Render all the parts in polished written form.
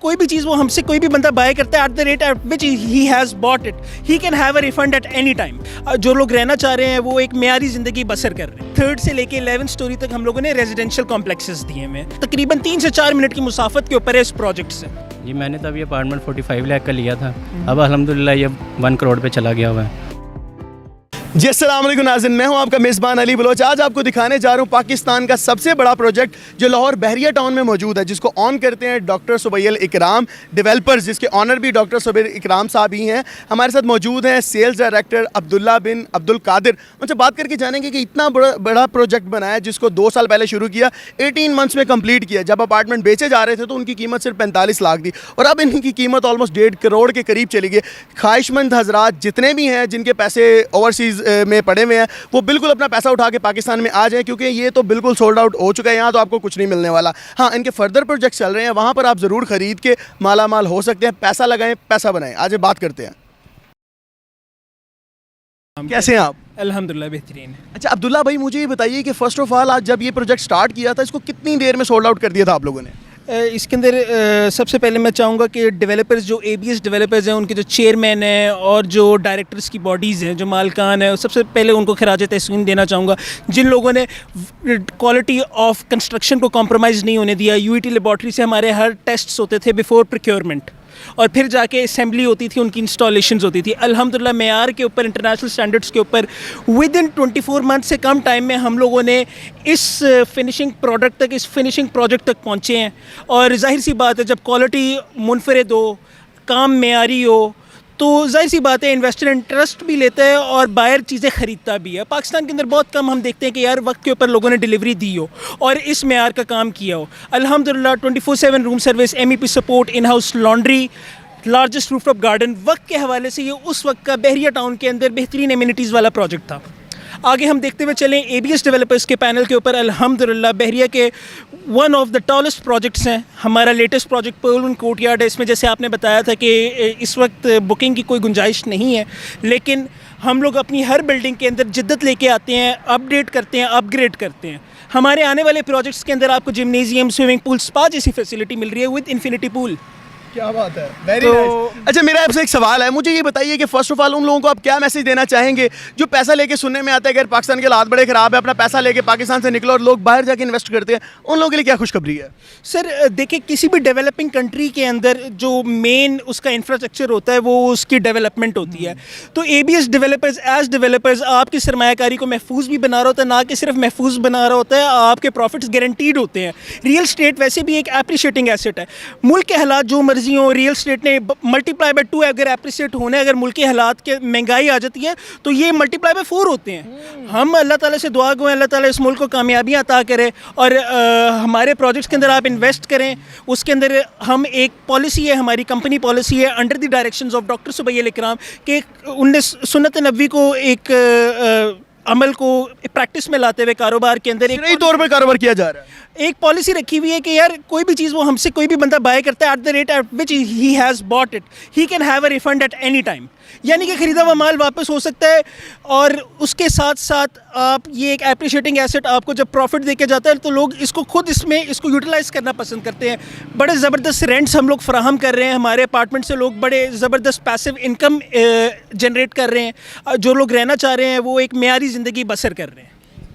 कोई भी चीज़ वो हमसे कोई भी बंदा बाय करता है at the rate at which he has bought it, he can have a refund at any time. जो लोग रहना चाह रहे हैं वो एक मेयारी ज़िंदगी बसर कर रहे हैं। 3rd से लेके 11th स्टोरी तक हम लोगों ने रेजिडेंशियल कॉम्प्लेक्सेस दिए हुए हैं। तकरीबन 3 से 4 मिनट की मुसाफत के ऊपर है इस प्रोजेक्ट से। जी मैंने तब ये अपार्टमेंट 45 लाख का लिया था, अब अल्हम्दुलिल्लाह ये 1 करोड़ पे चला गया हुआ है। जी अस्सलाम वालेकुम नाज़रीन, मैं हूं आपका मेज़बान अली बलोच। आज आपको दिखाने जा रहा हूं पाकिस्तान का सबसे बड़ा प्रोजेक्ट जो लाहौर बहरिया टाउन में मौजूद है, जिसको ऑन करते हैं डॉक्टर सुबैल इकराम डेवलपर्स, जिसके ऑनर भी डॉक्टर सुबैल इकराम साहब ही हैं। हमारे साथ मौजूद हैं सेल्स डायरेक्टर अब्दुल्ला बिन अब्दुल कादिर। उनसे बात करके जानेंगे कि इतना बड़ा प्रोजेक्ट बनाया जिसको 2 साल पहले शुरू किया, 18 मंथ्स में कंप्लीट किया। जब अपार्टमेंट बेचे जा रहे थे तो उनकी कीमत सिर्फ 45 लाख थी और अब इनकी कीमत ऑलमोस्ट 1.5 करोड़ के करीब चली गई। ख्वाहिशमंद हजरात जितने भी हैं जिनके पैसे ओवरसीज़ में पड़े हुए हैं, वो बिल्कुल अपना पैसा उठा के पाकिस्तान में आ जाएं, क्योंकि ये तो बिल्कुल सोल्ड आउट हो चुका है। यहाँ तो आपको कुछ नहीं मिलने वाला। हाँ, इनके फर्दर प्रोजेक्ट चल रहे हैं, वहाँ पर आप ज़रूर ख़रीद के माला माल हो सकते हैं। पैसा लगाएं, पैसा बनाएं। आज बात करते हैं, कैसे हैं आप? अल्हम्दुलिल्लाह बेहतरीन है। अच्छा अब्दुल्ला भाई, मुझे ये बताइए कि फ़र्स्ट ऑफ ऑल आज जब ये प्रोजेक्ट स्टार्ट किया था, इसको कितनी देर में सोल्ड आउट कर दिया था आप लोगों ने? इसके अंदर सबसे पहले मैं चाहूँगा कि डेवलपर्स जो ABS डेवलपर्स हैं, उनके जो चेयरमैन हैं और जो डायरेक्टर्स की बॉडीज़ हैं, जो मालकान है, सबसे पहले उनको खिराज तहसीन देना चाहूँगा, जिन लोगों ने क्वालिटी ऑफ कंस्ट्रक्शन को कॉम्प्रोमाइज़ नहीं होने दिया। UET लेबॉर्ट्री से हमारे हर टेस्ट्स होते थे बिफोर प्रोक्योरमेंट, और फिर जाके असेंबली होती थी, उनकी इंस्टॉलेशंस होती थी। अल्हम्दुलिल्लाह मेयार के ऊपर, इंटरनेशनल स्टैंडर्ड्स के ऊपर विद इन 24 मंथ से कम टाइम में हम लोगों ने इस फिनिशिंग प्रोडक्ट तक, इस फिनिशिंग प्रोजेक्ट तक पहुँचे हैं। और जाहिर सी बात है, जब क्वालिटी मुनफरिद हो, काम मेयारी हो, तो जाहिर सी बात है इन्वेस्टर इंटरेस्ट भी लेता है और बायर चीज़ें ख़रीदता भी है। पाकिस्तान के अंदर बहुत कम हम देखते हैं कि यार वक्त के ऊपर लोगों ने डिलीवरी दी हो और इस मेयार का काम किया हो। अल्हम्दुलिल्लाह 24/7 room service, MEP support, in house laundry, largest rooftop garden. वक्त के हवाले से ये उस वक्त का बहरिया टाउन के अंदर बेहतरीन एमिनिटीज़ वाला प्रोजेक्ट था। आगे हम देखते हुए चलें ABS डेवलपर्स के पैनल के ऊपर। अल्हम्दुलिल्लाह बहरिया के one of the tallest projects हैं। हमारा लेटेस्ट प्रोजेक्ट पर्ल कोर्टयार्ड है। इसमें जैसे आपने बताया था कि इस वक्त बुकिंग की कोई गुंजाइश नहीं है, लेकिन हम लोग अपनी हर बिल्डिंग के अंदर जिद्दत लेके आते हैं, अपडेट करते हैं, अपग्रेड करते हैं। हमारे आने वाले प्रोजेक्ट्स के अंदर आपको जिमनेजियम, स्विमिंग पूल, स्पा जैसी फैसिलिटी मिल रही है विद इन्फिनिटी पूल। क्या बात है, वेरी नाइस। अच्छा, मेरा आपसे एक सवाल है, मुझे ये बताइए कि फर्स्ट ऑफ ऑल उन लोगों को आप क्या मैसेज देना चाहेंगे जो पैसा लेके सुनने में आता है कि पाकिस्तान के हालात बड़े ख़राब है, अपना पैसा लेके पाकिस्तान से निकलो और लोग बाहर जाके इन्वेस्ट करते हैं, उन लोगों के लिए क्या खुशखबरी है? सर देखिए, किसी भी डेवलपिंग कंट्री के अंदर जो मेन उसका इंफ्रास्ट्रक्चर होता है वो उसकी डेवलपमेंट होती है। तो ABS डेवलपर्स एज डेवलपर्स आपकी सरमायाकारी को महफूज भी बना रहा होता है, ना कि सिर्फ महफूज बना रहा होता है, आपके प्रॉफिट्स गारंटीड होते हैं। रियल स्टेट वैसे भी एक एप्रिशिएटिंग एसेट है। मुल्क के हालात जो मर्जी हो, रियल स्टेट ने मल्टीप्लाई बाय 2 अगर एप्रिशिएट होने, अगर मुल्क के हालात के महंगाई आ जाती है तो ये मल्टीप्लाई बाय 4 होते हैं। हम अल्लाह ताला से दुआ गो, अल्लाह ताला इस मुल्क को कामयाबियाँ अता करे और हमारे प्रोजेक्ट्स के अंदर आप इन्वेस्ट करें। उसके अंदर हम एक पॉलिसी है, हमारी कंपनी पॉलिसी है under the directions of doctor Subail Ikram के, उन्हें सुन्नत नबवी को एक अमल को प्रैक्टिस में लाते हुए कारोबार के अंदर एक तौर पर कारोबार किया जा रहा है। एक पॉलिसी रखी हुई है कि यार कोई भी चीज़ वो हमसे कोई भी बंदा बाय करता है at the rate at which he has bought it, he can have a refund at any time. यानी कि ख़रीदा हुआ माल वापस हो सकता है। और उसके साथ साथ आप ये एक एप्रिशिएटिंग एसेट आपको जब प्रॉफिट देके जाता है तो लोग इसको खुद इसको यूटिलाइज़ करना पसंद करते हैं। बड़े ज़बरदस्त रेंट्स हम लोग फराहम कर रहे हैं। हमारे अपार्टमेंट से लोग बड़े ज़बरदस्त पैसिव इनकम जनरेट कर रहे हैं। जो लोग रहना चाह रहे हैं वो एक मेयारी ज़िंदगी बसर कर रहे हैं।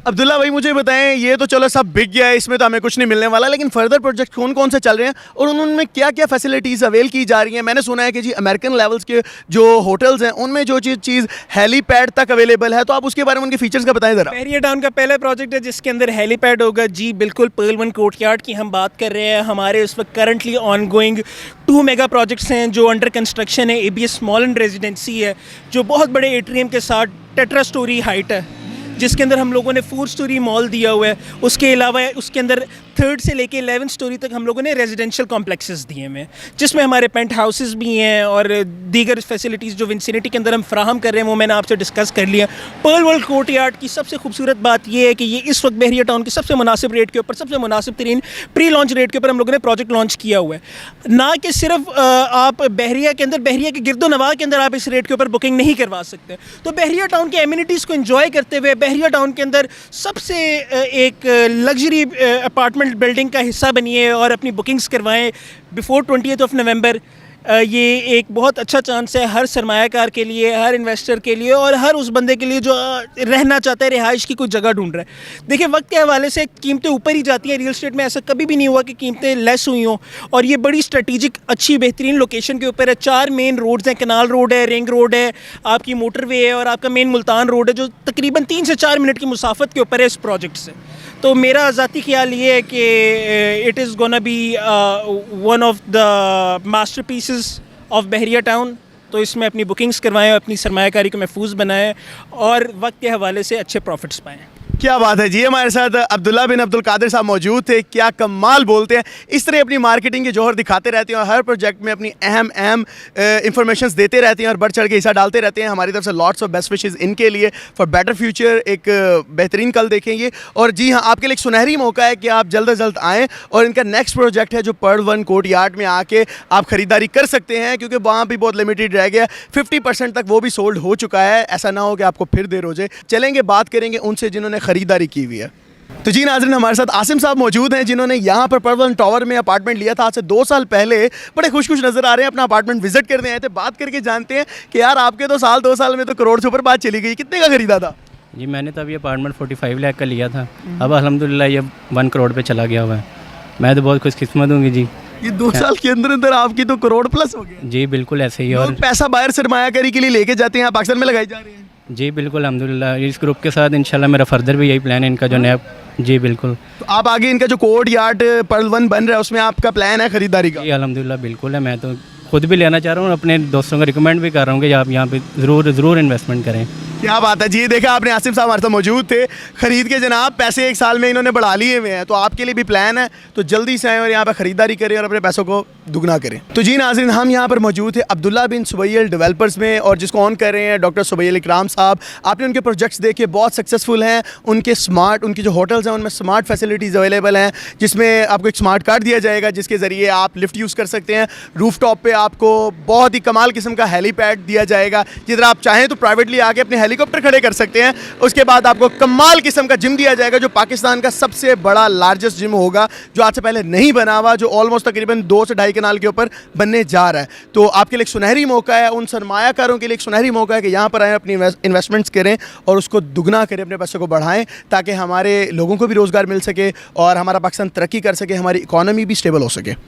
अब्दुल्ला भाई, मुझे बताएं, ये तो चलो सब बिक गया है, इसमें तो हमें कुछ नहीं मिलने वाला, लेकिन फर्दर प्रोजेक्ट कौन कौन से चल रहे हैं और उनमें क्या क्या फैसिलिटीज़ अवेल की जा रही हैं? मैंने सुना है कि जी अमेरिकन लेवल्स के जो होटल्स हैं उनमें जो चीज़ हेलीपैड तक अवेलेबल है, तो आप उसके बारे में उनके फीचर्स का बताएं ज़रा। बहरिया टाउन का पहला प्रोजेक्ट है जिसके अंदर हेलीपैड होगा। जी बिल्कुल, पर्ल कोर्टयार्ड की हम बात कर रहे हैं। हमारे इस वक्त currently on going 2 mega projects हैं जो अंडर कंस्ट्रक्शन है। ABS स्मॉल एंड रेजिडेंसी है जो बहुत बड़े एट्रियम के साथ टेट्रा स्टोरी हाइट है, जिसके अंदर हम लोगों ने 4 स्टोरी मॉल दिया हुआ है। उसके अलावा उसके अंदर 3rd से लेके 11th स्टोरी तक हम लोगों ने रेजिडेंशियल कॉम्प्लेक्सेस दिए हुए हैं, जिसमें हमारे पेंट हाउसेस भी हैं और दीगर फैसिलिटीज़ जो विंसिनिटी के अंदर हम फराहम कर रहे हैं वो मैंने आपसे डिस्कस कर लिया। पर्ल कोर्टयार्ड की सबसे खूबसूरत बात यह है कि ये इस वक्त बहरिया टाउन के सबसे मुनासिब रेट के ऊपर, सबसे मुनासिब तरीन प्री लॉन्च रेट के ऊपर हम लोगों ने प्रोजेक्ट लॉन्च किया हुआ है। ना कि सिर्फ आप बहरिया के अंदर, बहरिया के गिरदो नवाह के अंदर आप इस रेट के ऊपर बुकिंग नहीं करवा सकते, तो बहरिया टाउन के एमिनिटीज़ को एंजॉय करते हुए बहरिया टाउन के अंदर सबसे एक लग्जरी अपार्टमेंट अपार्टमेंट बिल्डिंग का हिस्सा बनिए और अपनी बुकिंग्स करवाएं बिफोर 20th नवंबर। ये एक बहुत अच्छा चांस है हर सरमायाकार के लिए, हर इन्वेस्टर के लिए और हर उस बंदे के लिए जो रहना चाहता है, रिहाइश की कोई जगह ढूंढ रहा है। देखिए वक्त के हवाले से कीमतें ऊपर ही जाती हैं, रियल एस्टेट में ऐसा कभी भी नहीं हुआ कि कीमतें लेस हुई हों। और ये बड़ी स्ट्रेटिजिक अच्छी बेहतरीन लोकेशन के ऊपर है। 4 मेन रोड्स हैं, कनाल रोड है, रिंग रोड है, आपकी मोटरवे है और आपका मेन मुल्तान रोड है, जो तकरीबन 3 से 4 मिनट की मुसाफत के ऊपर है इस प्रोजेक्ट से। तो मेरा ज़ाती ख्याल ये है कि it is gonna be one of the master pieces of Bahria town. तो इसमें अपनी बुकिंग्स करवाएं, अपनी सरमायाकारी को महफूज बनाएं और वक्त के हवाले से अच्छे प्रॉफिट्स पाएं। क्या बात है जी। हमारे साथ अब्दुल्ला बिन अब्दुल कादिर साहब मौजूद थे। क्या कमाल बोलते हैं, इस तरह अपनी मार्केटिंग के जौहर दिखाते रहते हैं और हर प्रोजेक्ट में अपनी अहम इंफॉर्मेशंस देते रहते हैं और बढ़ चढ़ के हिस्सा डालते रहते हैं। हमारी तरफ से लॉट्स ऑफ बेस्ट विशेस इनके लिए फॉर बेटर फ्यूचर। एक बेहतरीन कल देखेंगे। और जी हाँ, आपके लिए एक सुनहरी मौका है कि आप जल्द से जल्द आएँ और इनका नेक्स्ट प्रोजेक्ट है जो पर्ल 1 कोर्ट यार्ड में आके आप ख़रीदारी कर सकते हैं, क्योंकि वहाँ भी बहुत लिमिटेड रह गया। 50% तक वो भी सोल्ड हो चुका है। ऐसा ना हो कि आपको फिर देर हो जाए। चलेंगे बात करेंगे उनसे जिन्होंने ख़रीदारी की हुई है। तो जी नाज़रीन, हमारे साथ आसिम साहब मौजूद हैं जिन्होंने यहाँ पर पर्ल 1 टावर में अपार्टमेंट लिया था आज से 2 साल पहले। बड़े खुश नज़र आ रहे हैं, अपना अपार्टमेंट विजिट करने आए थे। बात करके जानते हैं कि यार आपके तो 2 साल में तो करोड़ से ऊपर बात चली गई। कितने का खरीदा था? जी मैंने तो अभी अपार्टमेंट 45 लाख का लिया था, अब अल्हम्दुलिल्लाह ये 1 करोड़ पे चला गया हुआ है। मैं तो बहुत खुशकिस्मत हूँ जी। ये 2 साल के अंदर अंदर आपकी तो करोड़ प्लस हो गया। जी बिल्कुल ऐसे ही। और लोग पैसा बाहर सरमायाकारी के लिए लेके जाते हैं, पाकिस्तान में लगाई जा रहे हैं। जी बिल्कुल अल्हम्दुलिल्लाह, इस ग्रुप के साथ इंशाल्लाह मेरा फर्दर भी यही प्लान है इनका जो नया। जी बिल्कुल। तो आप आगे इनका जो कोर्ट यार्ड पर्ल 1 बन रहा है उसमें आपका प्लान है खरीदारी का? जी अल्हम्दुलिल्लाह बिल्कुल है। मैं तो खुद भी लेना चाह रहा हूँ और अपने दोस्तों को रिकमेंड भी कर रहा हूँ कि आप यहाँ पे ज़रूर इन्वेस्टमेंट करें। क्या बात है जी। देखा आपने, आसिम साहब हमारे साथ मौजूद थे। खरीद के जनाब पैसे 1 साल में इन्होंने बढ़ा लिए हुए हैं। तो आपके लिए भी प्लान है तो जल्दी से आएँ और यहाँ पर ख़रीदारी करें और अपने पैसों को दुगना करें। तो जी नाज़रीन, हम यहाँ पर मौजूद थे अब्दुल्ला बिन सुबैल डेवलपर्स में और जिसको ऑन कर रहे हैं डॉक्टर सुबैल इकराम साहब। आपने उनके प्रोजेक्ट्स देखे, बहुत सक्सेसफुल हैं। उनकी जो होटल्स हैं उनमें स्मार्ट फैसिलिटीज़ अवेलेबल हैं, जिसमें आपको एक स्मार्ट कार्ड दिया जाएगा जिसके ज़रिए आप लिफ्ट यूज़ कर सकते हैं। रूफ टॉप पर आपको बहुत ही कमाल किस्म का हेलीपैड दिया जाएगा, जिधर आप चाहें तो प्राइवेटली आके अपने हेलीकॉप्टर खड़े कर सकते हैं। उसके बाद आपको कमाल किस्म का जिम दिया जाएगा जो पाकिस्तान का सबसे बड़ा लार्जेस्ट जिम होगा, जो आज से पहले नहीं बना हुआ, जो ऑलमोस्ट तकरीबन 2 से 2.5 कनाल के ऊपर बनने जा रहा है। तो आपके लिए एक सुनहरी मौका है, उन सरमायाकारों के लिए एक सुनहरी मौका है कि यहाँ पर आएँ, अपनी इन्वेस्टमेंट्स करें और उसको दुगना करें, अपने पैसे को बढ़ाएं, ताकि हमारे लोगों को भी रोज़गार मिल सके और हमारा पाकिस्तान तरक्की कर सके, हमारी इकॉनमी भी स्टेबल हो सके।